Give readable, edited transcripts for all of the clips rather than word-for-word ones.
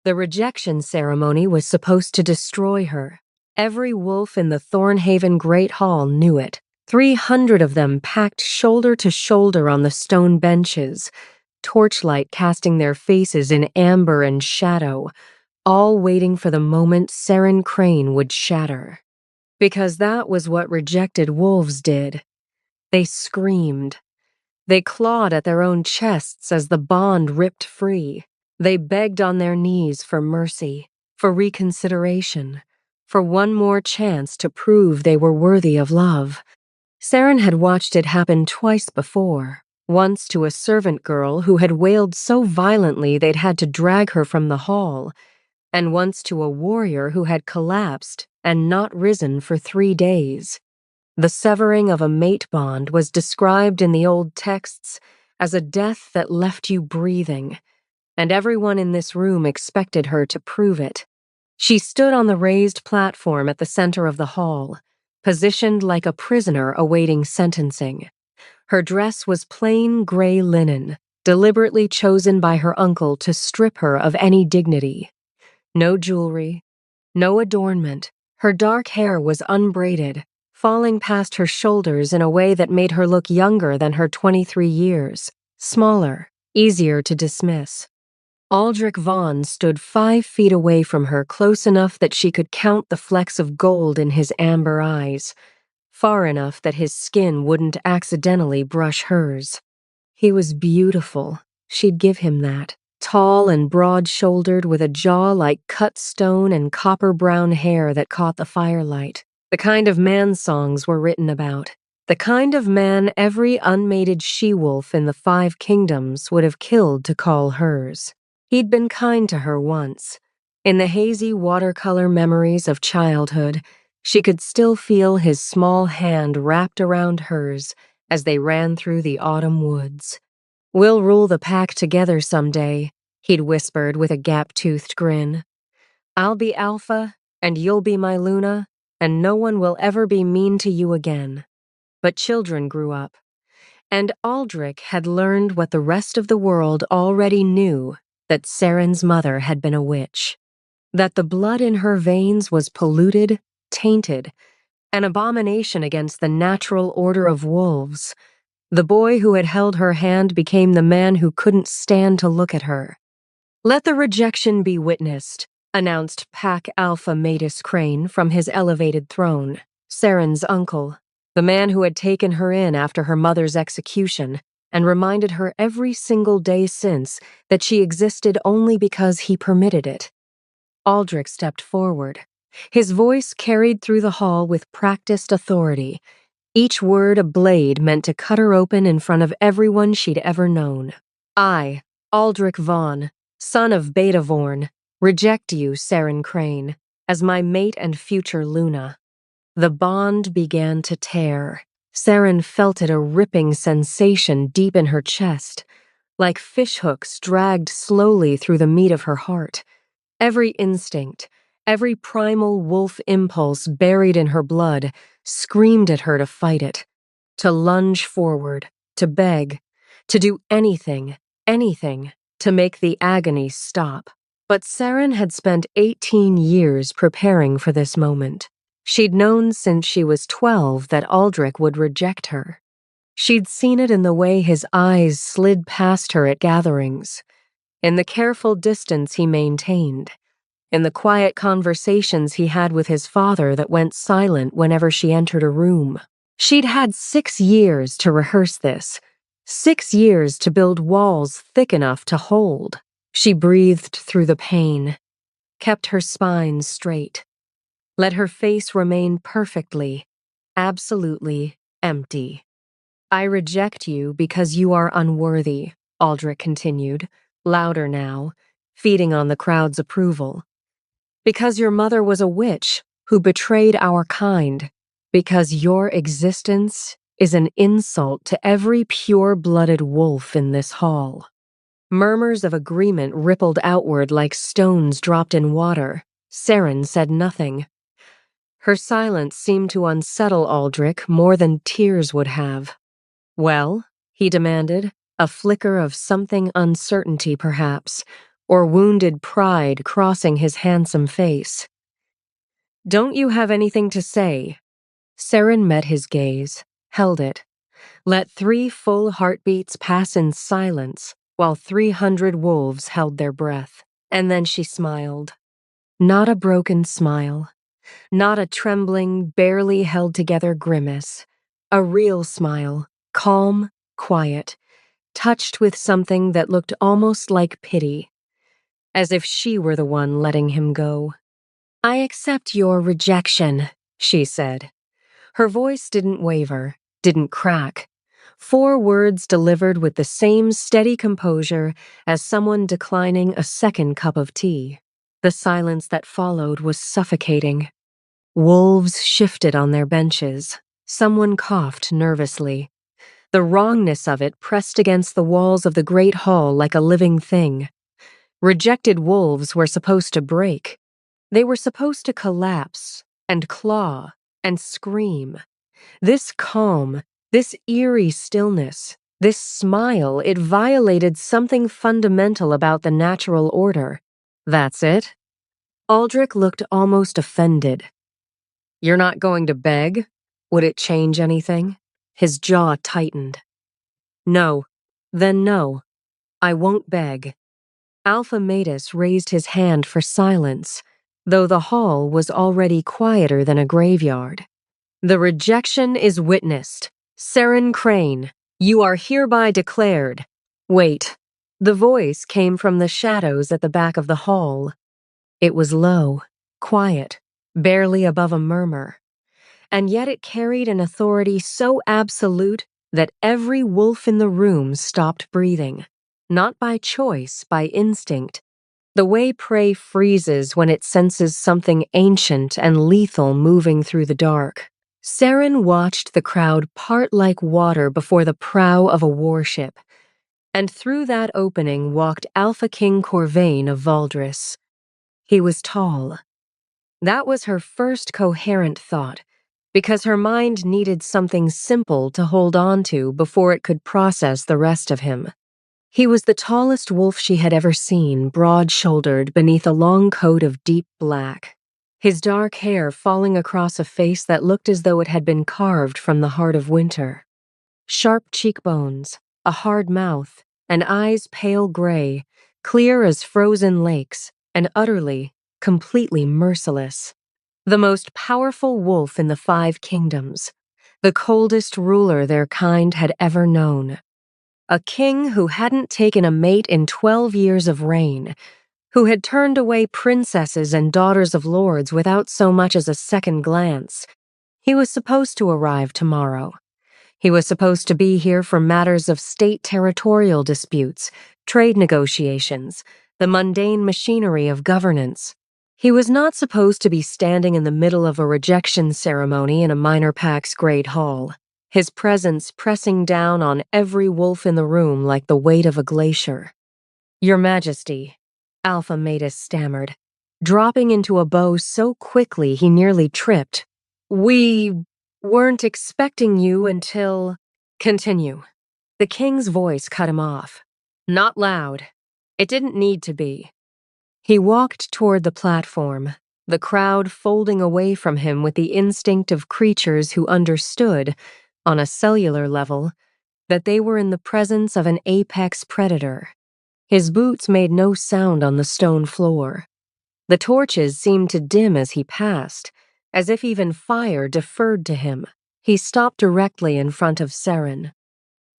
The rejection ceremony was supposed to destroy her. Every wolf in the Thornhaven Great Hall knew it. 300 of them packed shoulder to shoulder on the stone benches, torchlight casting their faces in amber and shadow, all waiting for the moment Saren Crane would shatter. Because that was what rejected wolves did. They screamed. They clawed at their own chests as the bond ripped free. They begged on their knees for mercy, for reconsideration, for one more chance to prove they were worthy of love. Saren had watched it happen twice before, once to a servant girl who had wailed so violently they'd had to drag her from the hall, and once to a warrior who had collapsed and not risen for 3 days. The severing of a mate bond was described in the old texts as a death that left you breathing, and everyone in this room expected her to prove it. She stood on the raised platform at the center of the hall, positioned like a prisoner awaiting sentencing. Her dress was plain gray linen, deliberately chosen by her uncle to strip her of any dignity. No jewelry, no adornment. Her dark hair was unbraided, falling past her shoulders in a way that made her look younger than her 23 years, smaller, easier to dismiss. Aldrich Vaughn stood 5 feet away from her, close enough that she could count the flecks of gold in his amber eyes, far enough that his skin wouldn't accidentally brush hers. He was beautiful. She'd give him that. Tall and broad-shouldered, with a jaw like cut stone and copper-brown hair that caught the firelight. The kind of man songs were written about. The kind of man every unmated she-wolf in the 5 kingdoms would have killed to call hers. He'd been kind to her once. In the hazy watercolor memories of childhood, she could still feel his small hand wrapped around hers as they ran through the autumn woods. "We'll rule the pack together someday," he'd whispered with a gap-toothed grin. "I'll be Alpha, and you'll be my Luna, and no one will ever be mean to you again." But children grew up, and Aldrich had learned what the rest of the world already knew, that Saren's mother had been a witch, that the blood in her veins was polluted, tainted, an abomination against the natural order of wolves. The boy who had held her hand became the man who couldn't stand to look at her. "Let the rejection be witnessed," announced Pack Alpha Matus Crane from his elevated throne, Saren's uncle, the man who had taken her in after her mother's execution and reminded her every single day since that she existed only because he permitted it. Aldrich stepped forward. His voice carried through the hall with practiced authority, each word a blade meant to cut her open in front of everyone she'd ever known. "I, Aldrich Vaughn, son of Betavorn, reject you, Saren Crane, as my mate and future Luna." The bond began to tear. Saren felt it, a ripping sensation deep in her chest, like fishhooks dragged slowly through the meat of her heart. Every instinct, every primal wolf impulse buried in her blood screamed at her to fight it, to lunge forward, to beg, to do anything, anything, to make the agony stop. But Saren had spent 18 years preparing for this moment. She'd known since she was 12 that Aldrich would reject her. She'd seen it in the way his eyes slid past her at gatherings, in the careful distance he maintained, in the quiet conversations he had with his father that went silent whenever she entered a room. She'd had 6 years to rehearse this, 6 years to build walls thick enough to hold. She breathed through the pain, kept her spine straight, let her face remain perfectly, absolutely empty. "I reject you because you are unworthy," Aldrich continued, louder now, feeding on the crowd's approval. "Because your mother was a witch who betrayed our kind. Because your existence is an insult to every pure-blooded wolf in this hall." Murmurs of agreement rippled outward like stones dropped in water. Saren said nothing. Her silence seemed to unsettle Aldrich more than tears would have. "Well?" he demanded, a flicker of something uncertainty perhaps, or wounded pride crossing his handsome face. "Don't you have anything to say?" Seren met his gaze, held it, let 3 full heartbeats pass in silence while 300 wolves held their breath. And then she smiled. Not a broken smile, not a trembling, barely held together grimace. A real smile, calm, quiet, touched with something that looked almost like pity, as if she were the one letting him go. "I accept your rejection," she said. Her voice didn't waver, didn't crack. 4 words delivered with the same steady composure as someone declining a second cup of tea. The silence that followed was suffocating. Wolves shifted on their benches. Someone coughed nervously. The wrongness of it pressed against the walls of the great hall like a living thing. Rejected wolves were supposed to break. They were supposed to collapse and claw and scream. This calm, this eerie stillness, this smile, it violated something fundamental about the natural order. "That's it?" Aldrich looked almost offended. "You're not going to beg? Would it change anything?" His jaw tightened. "No. Then no. I won't beg." Alpha Matus raised his hand for silence, though the hall was already quieter than a graveyard. "The rejection is witnessed. Seren Crane, you are hereby declared." Wait. The voice came from the shadows at the back of the hall. It was low, quiet, barely above a murmur. And yet it carried an authority so absolute that every wolf in the room stopped breathing. Not by choice, by instinct. The way prey freezes when it senses something ancient and lethal moving through the dark. Seren watched the crowd part like water before the prow of a warship, and through that opening walked Alpha King Corvain of Valdris. He was tall. That was her first coherent thought, because her mind needed something simple to hold on to before it could process the rest of him. He was the tallest wolf she had ever seen, broad-shouldered beneath a long coat of deep black, his dark hair falling across a face that looked as though it had been carved from the heart of winter. Sharp cheekbones, a hard mouth, and eyes pale gray, clear as frozen lakes, and utterly, completely merciless. The most powerful wolf in the 5 kingdoms, the coldest ruler their kind had ever known. A king who hadn't taken a mate in 12 years of reign, who had turned away princesses and daughters of lords without so much as a second glance. He was supposed to arrive tomorrow. He was supposed to be here for matters of state territorial disputes, trade negotiations, the mundane machinery of governance. He was not supposed to be standing in the middle of a rejection ceremony in a minor pax great hall, his presence pressing down on every wolf in the room like the weight of a glacier. "Your Majesty," Alpha Matus stammered, dropping into a bow so quickly he nearly tripped. "We weren't expecting you until—" "Continue." The king's voice cut him off. Not loud. It didn't need to be. He walked toward the platform, the crowd folding away from him with the instinct of creatures who understood, on a cellular level, that they were in the presence of an apex predator. His boots made no sound on the stone floor. The torches seemed to dim as he passed, as if even fire deferred to him. He stopped directly in front of Seren.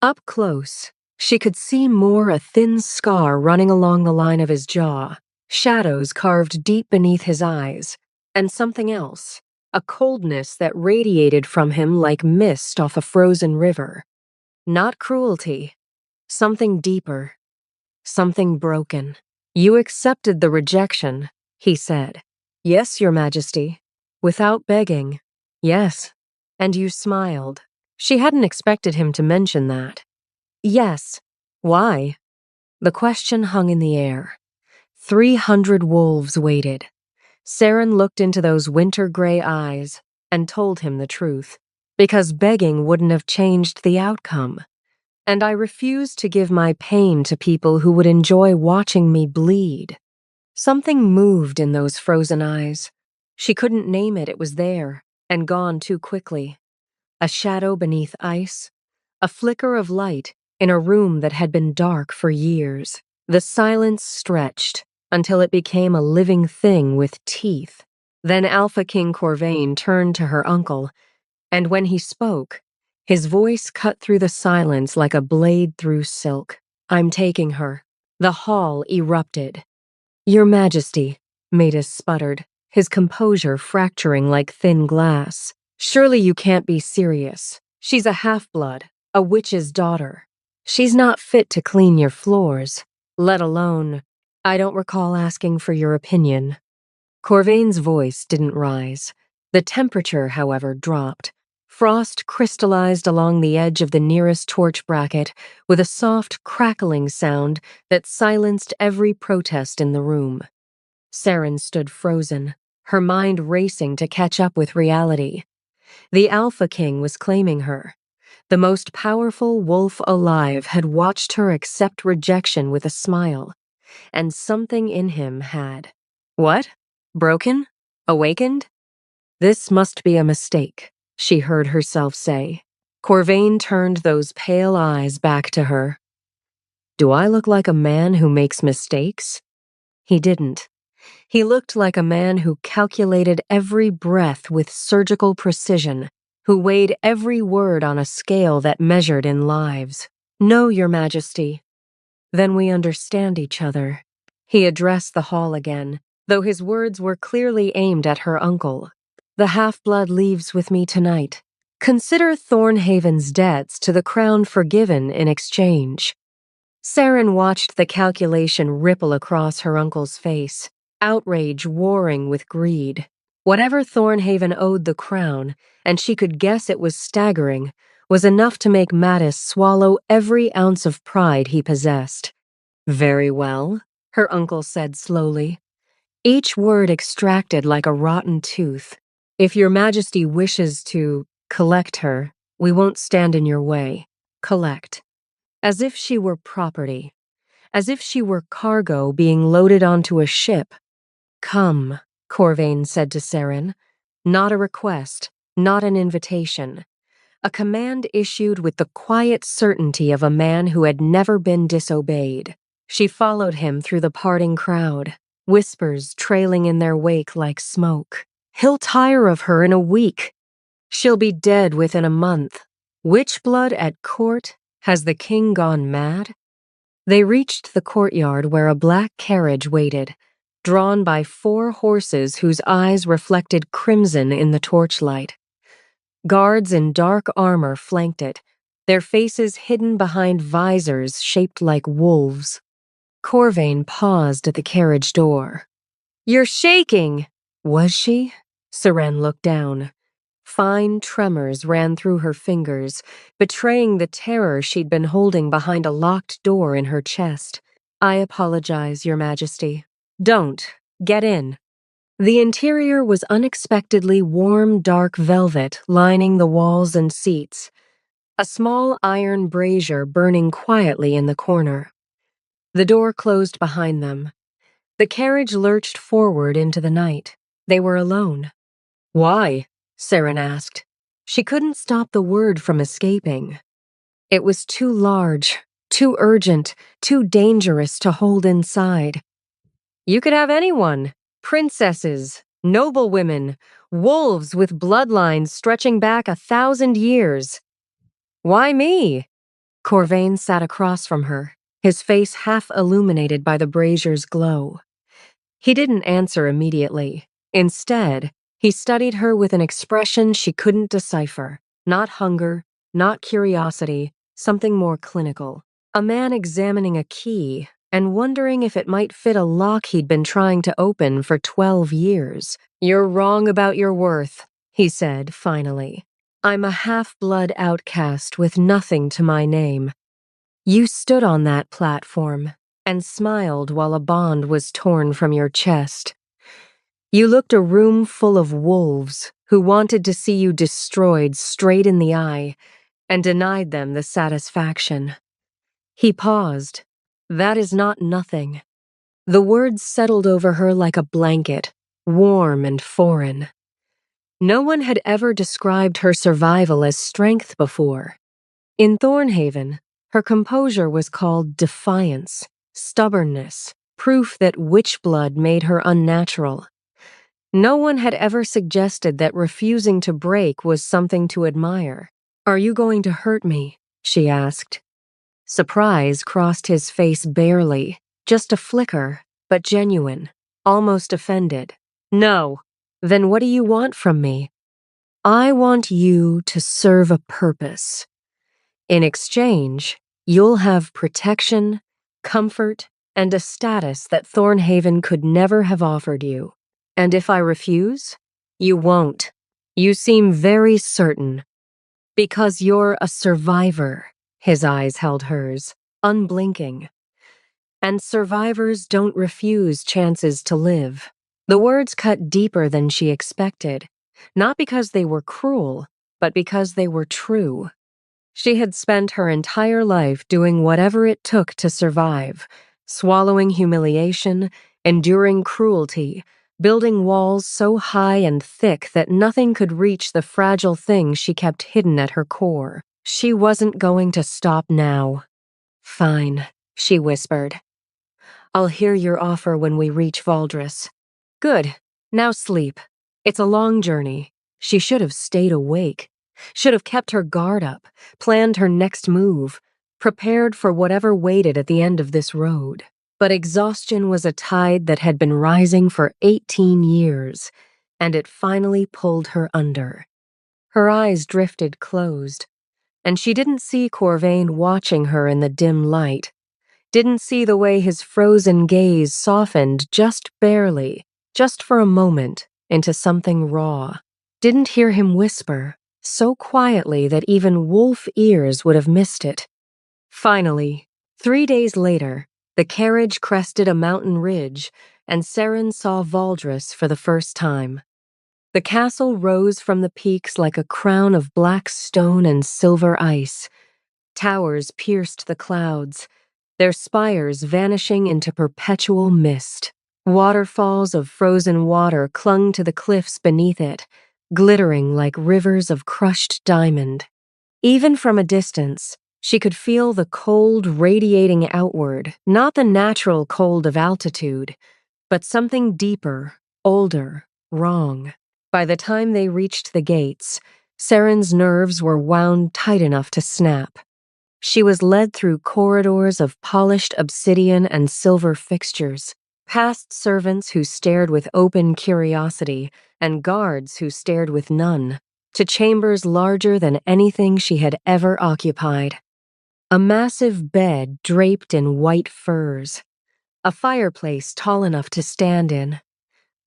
Up close, she could see more a thin scar running along the line of his jaw, shadows carved deep beneath his eyes, and something else, a coldness that radiated from him like mist off a frozen river. Not cruelty, something deeper, something broken. "You accepted the rejection," he said. "Yes, Your Majesty." Without begging. "Yes." "And you smiled." She hadn't expected him to mention that. "Yes." "Why?" The question hung in the air. 300 wolves waited. Seren looked into those winter-gray eyes and told him the truth. Because begging wouldn't have changed the outcome. and I refuse to give my pain to people who would enjoy watching me bleed. Something moved in those frozen eyes. She couldn't name it, it was there, and gone too quickly. A shadow beneath ice, a flicker of light in a room that had been dark for years. The silence stretched until it became a living thing with teeth. Then Alpha King Corvain turned to her uncle, and when he spoke, his voice cut through the silence like a blade through silk. "I'm taking her." The hall erupted. "Your Majesty," Matus sputtered, his composure fracturing like thin glass. "Surely you can't be serious. She's a half-blood, a witch's daughter. She's not fit to clean your floors, let alone— I don't recall asking for your opinion." Corvain's voice didn't rise. The temperature, however, dropped. Frost crystallized along the edge of the nearest torch bracket with a soft, crackling sound that silenced every protest in the room. Saren stood frozen, her mind racing to catch up with reality. The Alpha King was claiming her. The most powerful wolf alive had watched her accept rejection with a smile, and something in him had. What? Broken? Awakened? "This must be a mistake," she heard herself say. Corvain turned those pale eyes back to her. "Do I look like a man who makes mistakes?" He didn't. He looked like a man who calculated every breath with surgical precision, who weighed every word on a scale that measured in lives. "No, Your Majesty." "Then we understand each other." He addressed the hall again, though his words were clearly aimed at her uncle. "The half-blood leaves with me tonight. Consider Thornhaven's debts to the crown forgiven in exchange." Saren watched the calculation ripple across her uncle's face, outrage warring with greed. Whatever Thornhaven owed the crown, and she could guess it was staggering, was enough to make Mattis swallow every ounce of pride he possessed. "Very well," her uncle said slowly, each word extracted like a rotten tooth. "If Your Majesty wishes to collect her, we won't stand in your way." Collect. As if she were property. As if she were cargo being loaded onto a ship. "Come," Corvain said to Saren. Not a request, not an invitation. A command issued with the quiet certainty of a man who had never been disobeyed. She followed him through the parting crowd, whispers trailing in their wake like smoke. "He'll tire of her in a week. She'll be dead within a month. Witchblood at court? Has the king gone mad?" They reached the courtyard where a black carriage waited, drawn by 4 horses whose eyes reflected crimson in the torchlight. Guards in dark armor flanked it, their faces hidden behind visors shaped like wolves. Corvain paused at the carriage door. "You're shaking!" Was she? Seren looked down. Fine tremors ran through her fingers, betraying the terror she'd been holding behind a locked door in her chest. "I apologize, Your Majesty." "Don't. Get in." The interior was unexpectedly warm, dark velvet lining the walls and seats, a small iron brazier burning quietly in the corner. The door closed behind them. The carriage lurched forward into the night. They were alone. "Why?" Saren asked. She couldn't stop the word from escaping. It was too large, too urgent, too dangerous to hold inside. "You could have anyone. Princesses, noblewomen, wolves with bloodlines stretching back 1,000 years. Why me?" Corvain sat across from her, his face half illuminated by the brazier's glow. He didn't answer immediately. Instead, he studied her with an expression she couldn't decipher. Not hunger, not curiosity, something more clinical. A man examining a key and wondering if it might fit a lock he'd been trying to open for 12 years. "You're wrong about your worth," he said, finally. "I'm a half-blood outcast with nothing to my name." You stood on that platform and smiled while a bond was torn from your chest. You looked a room full of wolves who wanted to see you destroyed straight in the eye, and denied them the satisfaction. He paused. That is not nothing. The words settled over her like a blanket, warm and foreign. No one had ever described her survival as strength before. In Thornhaven, her composure was called defiance, stubbornness, proof that witch blood made her unnatural. No one had ever suggested that refusing to break was something to admire. "Are you going to hurt me?" she asked. Surprise crossed his face barely, just a flicker, but genuine, almost offended. "No. Then what do you want from me?" "I want you to serve a purpose. In exchange, you'll have protection, comfort, and a status that Thornhaven could never have offered you. And if I refuse, you won't. You seem very certain. Because you're a survivor." His eyes held hers, unblinking. "And survivors don't refuse chances to live." The words cut deeper than she expected, not because they were cruel, but because they were true. She had spent her entire life doing whatever it took to survive, swallowing humiliation, enduring cruelty, building walls so high and thick that nothing could reach the fragile thing she kept hidden at her core. She wasn't going to stop now. "Fine," she whispered. "I'll hear your offer when we reach Valdris." "Good. Now sleep. It's a long journey." She should have stayed awake. Should have kept her guard up, planned her next move, prepared for whatever waited at the end of this road. But exhaustion was a tide that had been rising for 18 years, and it finally pulled her under. Her eyes drifted closed, and she didn't see Corvain watching her in the dim light. Didn't see the way his frozen gaze softened just barely, just for a moment, into something raw. Didn't hear him whisper, so quietly that even wolf ears would have missed it. Finally, 3 days later, the carriage crested a mountain ridge, and Seren saw Valdris for the first time. The castle rose from the peaks like a crown of black stone and silver ice. Towers pierced the clouds, their spires vanishing into perpetual mist. Waterfalls of frozen water clung to the cliffs beneath it, glittering like rivers of crushed diamond. Even from a distance, she could feel the cold radiating outward, not the natural cold of altitude, but something deeper, older, wrong. By the time they reached the gates, Seren's nerves were wound tight enough to snap. She was led through corridors of polished obsidian and silver fixtures, past servants who stared with open curiosity and guards who stared with none, to chambers larger than anything she had ever occupied. A massive bed draped in white furs, a fireplace tall enough to stand in,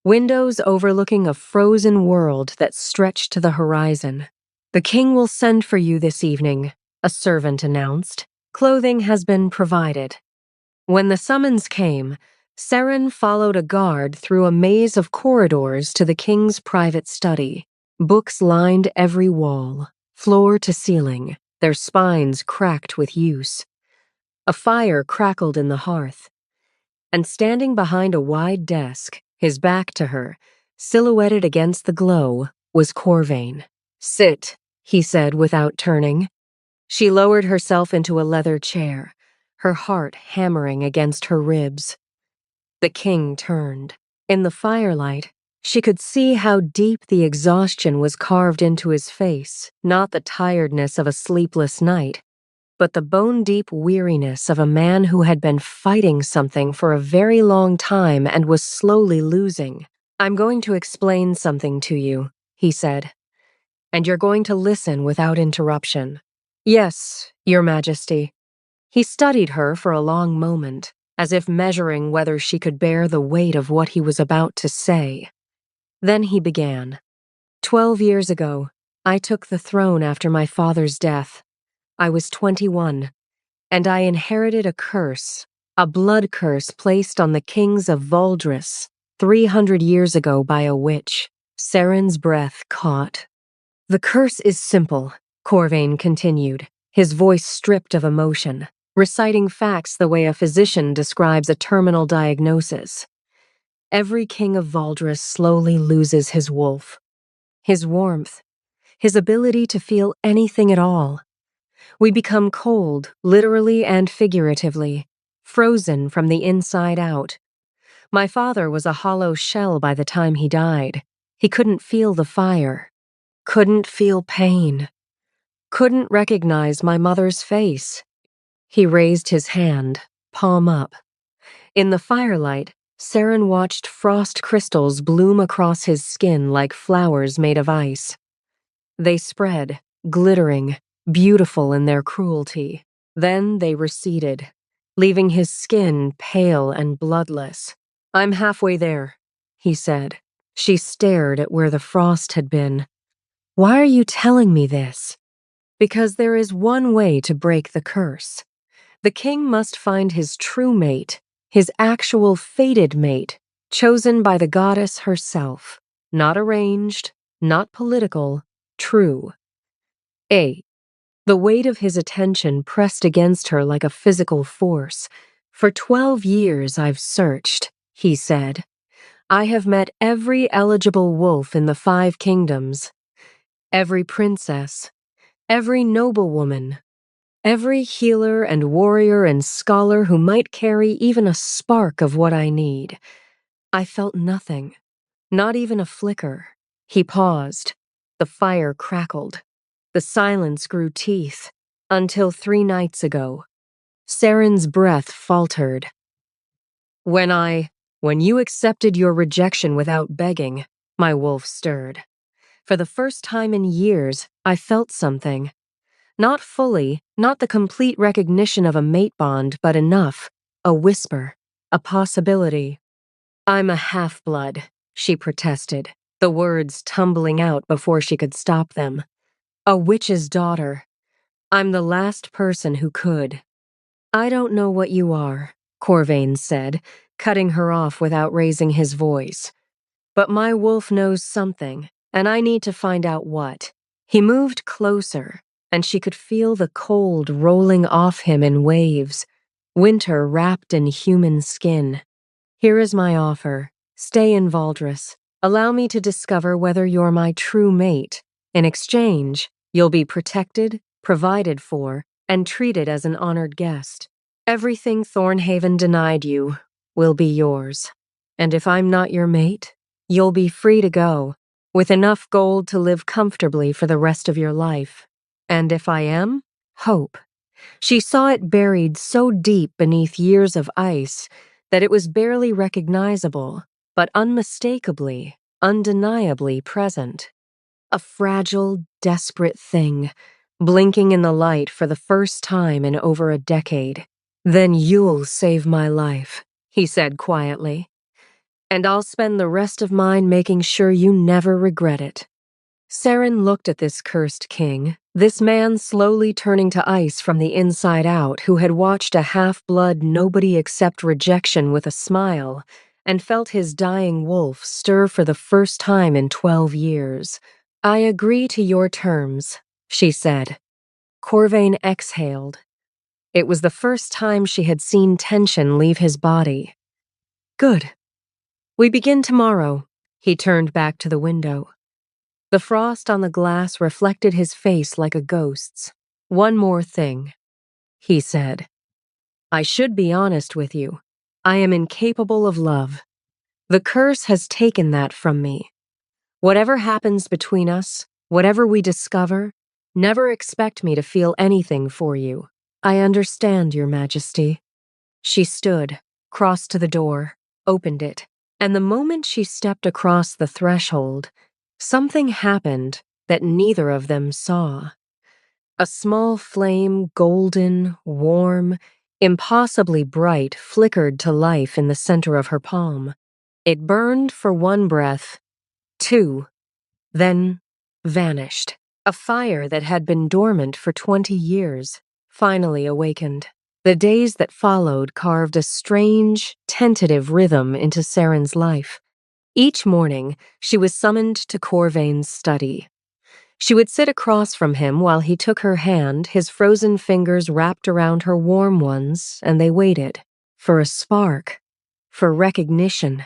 windows overlooking a frozen world that stretched to the horizon. "The king will send for you this evening," a servant announced. "Clothing has been provided." When the summons came, Seren followed a guard through a maze of corridors to the king's private study. Books lined every wall, floor to ceiling, their spines cracked with use. A fire crackled in the hearth, and standing behind a wide desk, his back to her, silhouetted against the glow, was Corvain. "Sit," he said without turning. She lowered herself into a leather chair, her heart hammering against her ribs. The king turned. In the firelight, she could see how deep the exhaustion was carved into his face, not the tiredness of a sleepless night, but the bone-deep weariness of a man who had been fighting something for a very long time and was slowly losing. "I'm going to explain something to you," he said, "and you're going to listen without interruption." "Yes, Your Majesty." He studied her for a long moment, as if measuring whether she could bear the weight of what he was about to say. Then he began. 12 years ago, I took the throne after my father's death. I was 21, and I inherited a curse, a blood curse placed on the kings of Valdris 300 years ago by a witch. Seren's breath caught. "The curse is simple," Corvain continued, his voice stripped of emotion, reciting facts the way a physician describes a terminal diagnosis. Every king of Valdris slowly loses his wolf. His warmth, his ability to feel anything at all. We become cold, literally and figuratively, frozen from the inside out. My father was a hollow shell by the time he died. He couldn't feel the fire, couldn't feel pain, couldn't recognize my mother's face. He raised his hand, palm up. In the firelight, Saren watched frost crystals bloom across his skin like flowers made of ice. They spread, glittering, beautiful in their cruelty. Then they receded, leaving his skin pale and bloodless. "I'm halfway there," he said. She stared at where the frost had been. "Why are you telling me this?" "Because there is one way to break the curse. The king must find his true mate, his actual fated mate, chosen by the goddess herself. Not arranged, not political, true." The weight of his attention pressed against her like a physical force. "For 12 years I've searched," he said. "I have met every eligible wolf in the 5 kingdoms, every princess, every noblewoman, every healer and warrior and scholar who might carry even a spark of what I need. I felt nothing, not even a flicker." He paused. The fire crackled. The silence grew teeth, until 3 nights ago. Saren's breath faltered. When you accepted your rejection without begging," my wolf stirred. "For the first time in years, I felt something. Not fully, not the complete recognition of a mate bond, but enough. A whisper, a possibility." "I'm a half-blood," she protested, the words tumbling out before she could stop them. "A witch's daughter. I'm the last person who could." "I don't know what you are," Corvain said, cutting her off without raising his voice. "But my wolf knows something, and I need to find out what." He moved closer, and she could feel the cold rolling off him in waves, winter wrapped in human skin. "Here is my offer. Stay in Valdris. Allow me to discover whether you're my true mate. In exchange, you'll be protected, provided for, and treated as an honored guest. Everything Thornhaven denied you will be yours. And if I'm not your mate, you'll be free to go, with enough gold to live comfortably for the rest of your life. And if I am, hope." She saw it buried so deep beneath years of ice that it was barely recognizable, but unmistakably, undeniably present. A fragile, desperate thing, blinking in the light for the first time in over a decade. "Then you'll save my life," he said quietly. "And I'll spend the rest of mine making sure you never regret it." Saren looked at this cursed king, this man slowly turning to ice from the inside out who had watched a half-blood nobody accept rejection with a smile, and felt his dying wolf stir for the first time in 12 years. "I agree to your terms," she said. Corvain exhaled. It was the first time she had seen tension leave his body. "Good. We begin tomorrow." He turned back to the window. The frost on the glass reflected his face like a ghost's. "One more thing," he said. "I should be honest with you. I am incapable of love. The curse has taken that from me. Whatever happens between us, whatever we discover, never expect me to feel anything for you. I understand, Your Majesty." She stood, crossed to the door, opened it, and the moment she stepped across the threshold, something happened that neither of them saw. A small flame, golden, warm, impossibly bright, flickered to life in the center of her palm. It burned for 1 breath, 2, then vanished. A fire that had been dormant for 20 years finally awakened. The days that followed carved a strange, tentative rhythm into Saren's life. Each morning, she was summoned to Corvain's study. She would sit across from him while he took her hand, his frozen fingers wrapped around her warm ones, and they waited. For a spark. For recognition.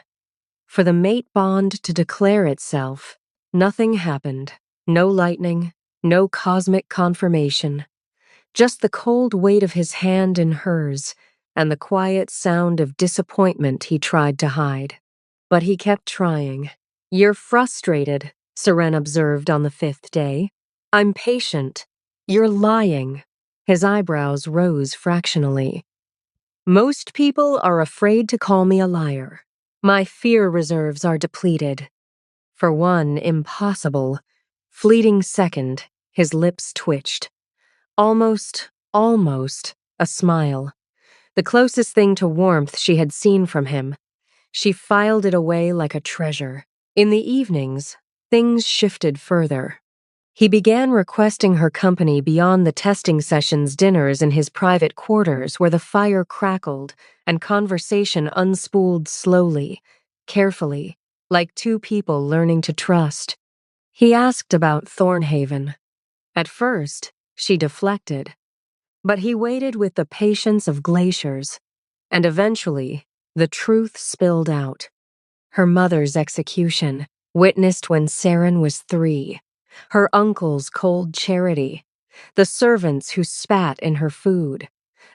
For the mate bond to declare itself. Nothing happened. No lightning. No cosmic confirmation. Just the cold weight of his hand in hers, and the quiet sound of disappointment he tried to hide. But he kept trying. "You're frustrated," Seren observed on the 5th day. "I'm patient. You're lying." His eyebrows rose fractionally. "Most people are afraid to call me a liar. My fear reserves are depleted." For one impossible, fleeting second, his lips twitched. Almost a smile. The closest thing to warmth she had seen from him. She filed it away like a treasure. In the evenings, things shifted further. He began requesting her company beyond the testing session's dinners in his private quarters where the fire crackled and conversation unspooled slowly, carefully, like two people learning to trust. He asked about Thornhaven. At first, she deflected. But he waited with the patience of glaciers, and eventually, the truth spilled out. Her mother's execution, witnessed when Seren was 3. Her uncle's cold charity. The servants who spat in her food.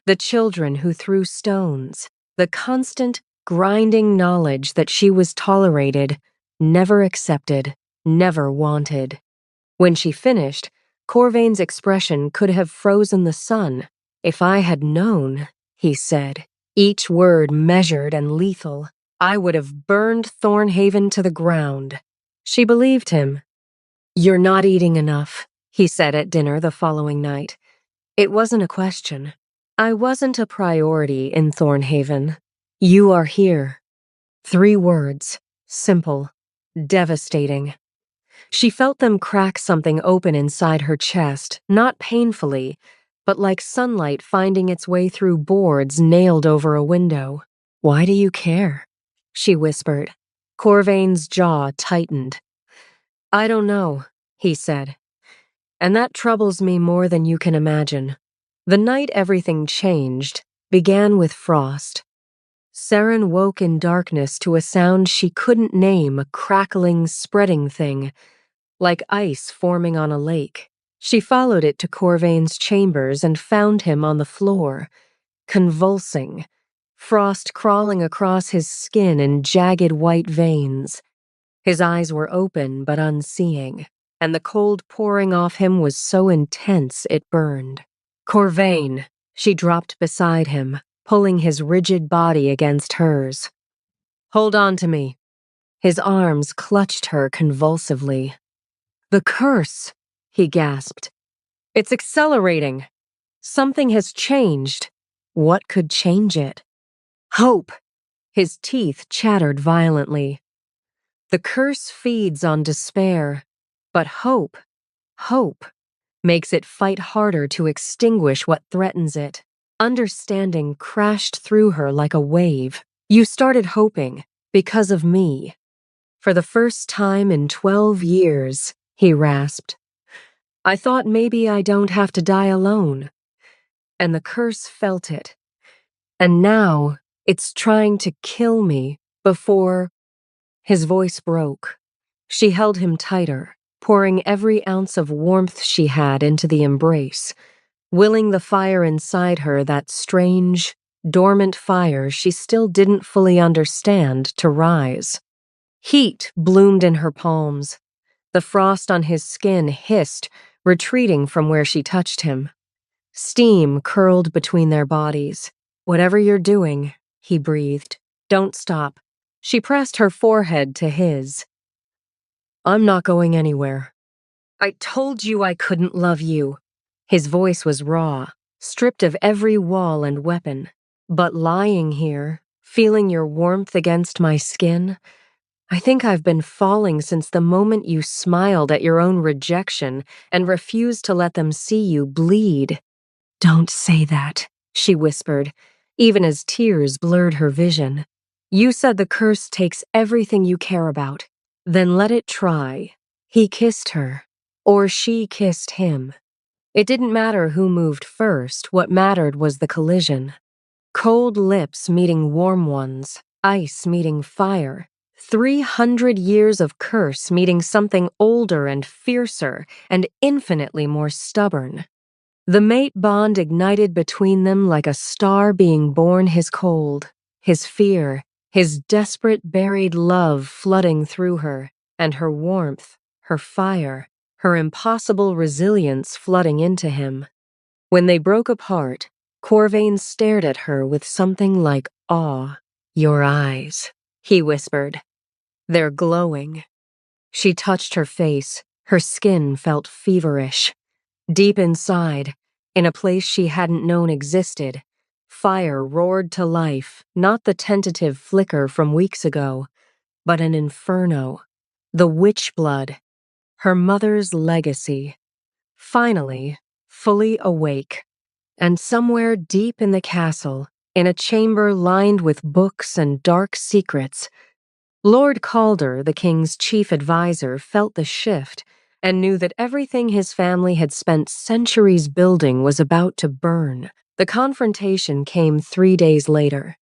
The children who threw stones. The constant, grinding knowledge that she was tolerated, never accepted, never wanted. When she finished, Corvain's expression could have frozen the sun. "If I had known," he said, each word measured and lethal, "I would have burned Thornhaven to the ground." She believed him. "You're not eating enough," he said at dinner the following night. It wasn't a question. "I wasn't a priority in Thornhaven. You are here." 3 words, simple, devastating. She felt them crack something open inside her chest, not painfully, but like sunlight finding its way through boards nailed over a window. "Why do you care?" she whispered. Corvain's jaw tightened. "I don't know," he said. "And that troubles me more than you can imagine." The night everything changed began with frost. Seren woke in darkness to a sound she couldn't name, a crackling, spreading thing, like ice forming on a lake. She followed it to Corvain's chambers and found him on the floor, convulsing, frost crawling across his skin in jagged white veins. His eyes were open but unseeing, and the cold pouring off him was so intense it burned. "Corvain!" She dropped beside him, pulling his rigid body against hers. "Hold on to me." His arms clutched her convulsively. "The curse!" he gasped. "It's accelerating. Something has changed." What could change it? Hope! His teeth chattered violently. The curse feeds on despair, but hope, makes it fight harder to extinguish what threatens it. Understanding crashed through her like a wave. "You started hoping, because of me." "For the first time in 12 years, he rasped. "I thought maybe I don't have to die alone." And the curse felt it. And now, it's trying to kill me before... His voice broke. She held him tighter, pouring every ounce of warmth she had into the embrace, willing the fire inside her, that strange, dormant fire she still didn't fully understand, to rise. Heat bloomed in her palms. The frost on his skin hissed, retreating from where she touched him. Steam curled between their bodies. "Whatever you're doing," he breathed, "don't stop." She pressed her forehead to his. "I'm not going anywhere." "I told you I couldn't love you." His voice was raw, stripped of every wall and weapon. "But lying here, feeling your warmth against my skin, I think I've been falling since the moment you smiled at your own rejection and refused to let them see you bleed." "Don't say that," she whispered, even as tears blurred her vision. "You said the curse takes everything you care about. Then let it try." He kissed her. or she kissed him. It didn't matter who moved first, what mattered was the collision. Cold lips meeting warm ones, ice meeting fire, 300 years of curse meeting something older and fiercer and infinitely more stubborn. The mate bond ignited between them like a star being born, his cold, his fear, his desperate buried love flooding through her, and her warmth, her fire, her impossible resilience flooding into him. When they broke apart, Corvain stared at her with something like awe. "Your eyes," he whispered. "They're glowing." She touched her face. Her skin felt feverish. Deep inside, in a place she hadn't known existed, fire roared to life, not the tentative flicker from weeks ago, but an inferno. The witch blood. Her mother's legacy. Finally, fully awake. And somewhere deep in the castle, in a chamber lined with books and dark secrets, Lord Calder, the king's chief advisor, felt the shift and knew that everything his family had spent centuries building was about to burn. The confrontation came 3 days later.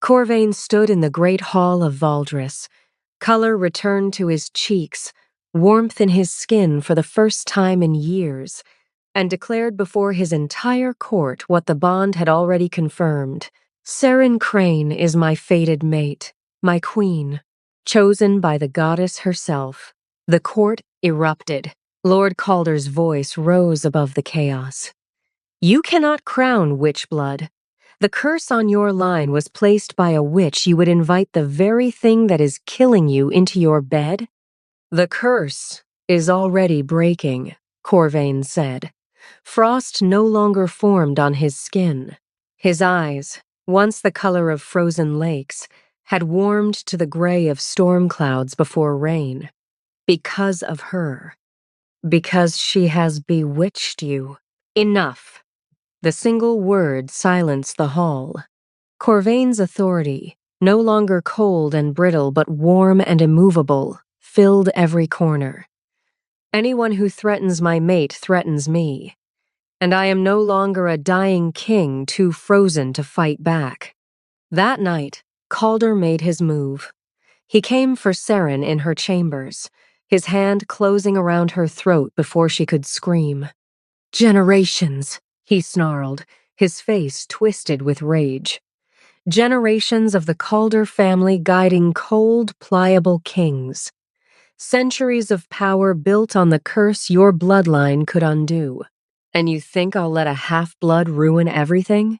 Corvain stood in the great hall of Valdris. Color returned to his cheeks, warmth in his skin for the first time in years, and declared before his entire court what the bond had already confirmed. "Seren Crane is my fated mate, my queen, chosen by the goddess herself." The court erupted. Lord Calder's voice rose above the chaos. "You cannot crown witch blood. The curse on your line was placed by a witch. You would invite the very thing that is killing you into your bed?" "The curse is already breaking," Corvain said. Frost no longer formed on his skin. His eyes, once the color of frozen lakes, had warmed to the gray of storm clouds before rain. "Because of her. Because she has bewitched you." Enough. The single word silenced the hall. Corvain's authority, no longer cold and brittle but warm and immovable, filled every corner. "Anyone who threatens my mate threatens me. And I am no longer a dying king too frozen to fight back." That night, Calder made his move. He came for Seren in her chambers, his hand closing around her throat before she could scream. "Generations," he snarled, his face twisted with rage. "Generations of the Calder family guiding cold, pliable kings. Centuries of power built on the curse your bloodline could undo. And you think I'll let a half-blood ruin everything?"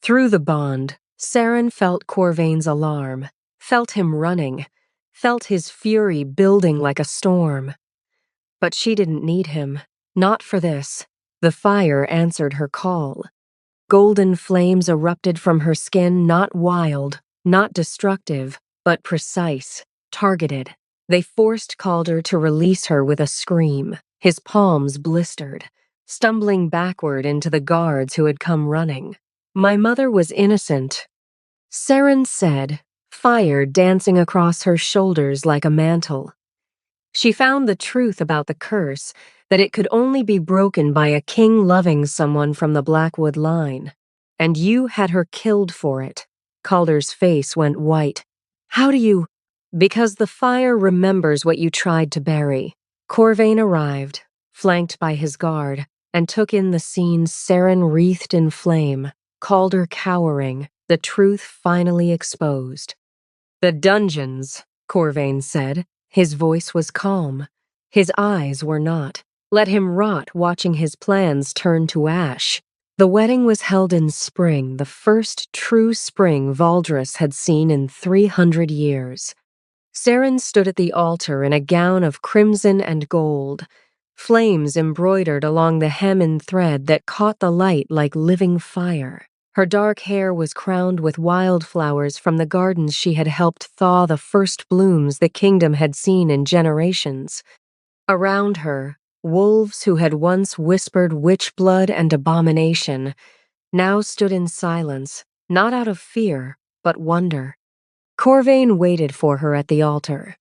Through the bond, Seren felt Corvain's alarm, felt him running, felt his fury building like a storm. But she didn't need him, not for this. The fire answered her call. Golden flames erupted from her skin, not wild, not destructive, but precise, targeted. They forced Calder to release her with a scream, his palms blistered, stumbling backward into the guards who had come running. "My mother was innocent," Seren said, fire dancing across her shoulders like a mantle. "She found the truth about the curse, that it could only be broken by a king loving someone from the Blackwood line. And you had her killed for it." Calder's face went white. "How do you—" "Because the fire remembers what you tried to bury." Corvain arrived, flanked by his guard, and took in the scene. Seren wreathed in flame, Calder cowering, the truth finally exposed. "The dungeons," Corvain said. His voice was calm. His eyes were not. Let him rot watching his plans turn to ash. The wedding was held in spring, the first true spring Valdris had seen in 300 years. Seren stood at the altar in a gown of crimson and gold, flames embroidered along the hem in thread that caught the light like living fire. Her dark hair was crowned with wildflowers from the gardens she had helped thaw, the first blooms the kingdom had seen in generations. Around her, wolves who had once whispered witch blood and abomination now stood in silence, not out of fear, but wonder. Corvain waited for her at the altar.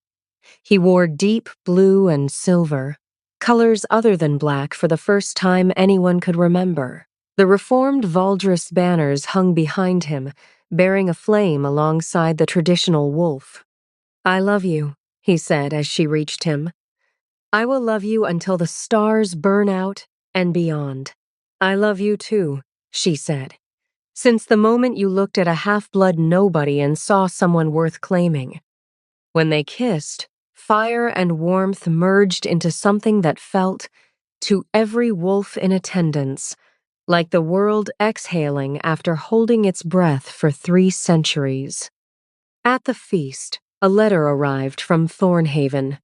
He wore deep blue and silver, colors other than black for the first time anyone could remember. The reformed Valdres banners hung behind him, bearing a flame alongside the traditional wolf. "I love you," he said as she reached him. "I will love you until the stars burn out and beyond." "I love you too," she said. "Since the moment you looked at a half-blood nobody and saw someone worth claiming." When they kissed, fire and warmth merged into something that felt, to every wolf in attendance, like the world exhaling after holding its breath for 3 centuries. At the feast, a letter arrived from Thornhaven.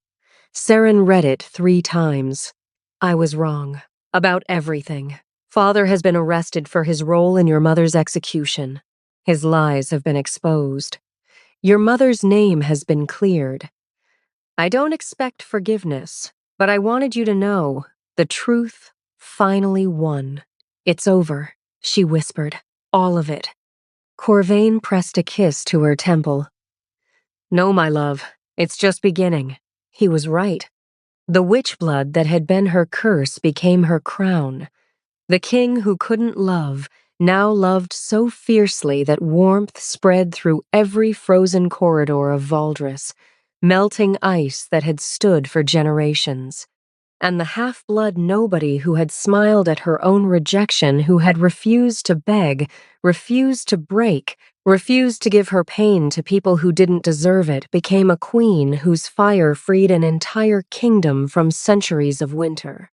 Saren read it 3 times. "I was wrong. About everything. Father has been arrested for his role in your mother's execution. His lies have been exposed. Your mother's name has been cleared. I don't expect forgiveness, but I wanted you to know the truth finally won. It's over," she whispered. "All of it." Corvain pressed a kiss to her temple. "No, my love, it's just beginning." He was right. The witch blood that had been her curse became her crown. The king who couldn't love now loved so fiercely that warmth spread through every frozen corridor of Valdres, melting ice that had stood for generations. And the half-blood nobody who had smiled at her own rejection, who had refused to beg, refused to break, refused to give her pain to people who didn't deserve it, became a queen whose fire freed an entire kingdom from centuries of winter.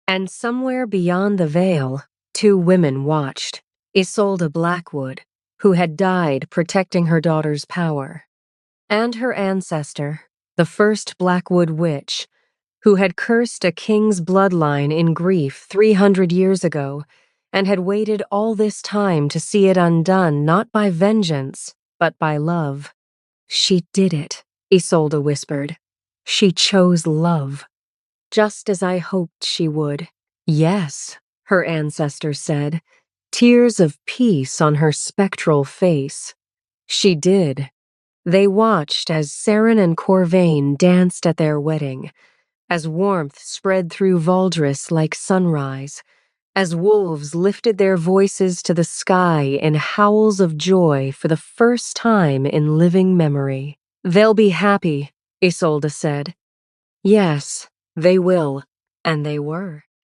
And somewhere beyond the veil, 2 women watched. Isolde Blackwood, who had died protecting her daughter's power, and her ancestor, the first Blackwood witch, who had cursed a king's bloodline in grief 300 years ago and had waited all this time to see it undone not by vengeance, but by love. "She did it," Isolde whispered. "She chose love. Just as I hoped she would." "Yes," her ancestor said, tears of peace on her spectral face. "She did." They watched as Saren and Corvain danced at their wedding, as warmth spread through Valdres like sunrise, as wolves lifted their voices to the sky in howls of joy for the first time in living memory. "They'll be happy," Isolde said. "Yes, they will." And they were.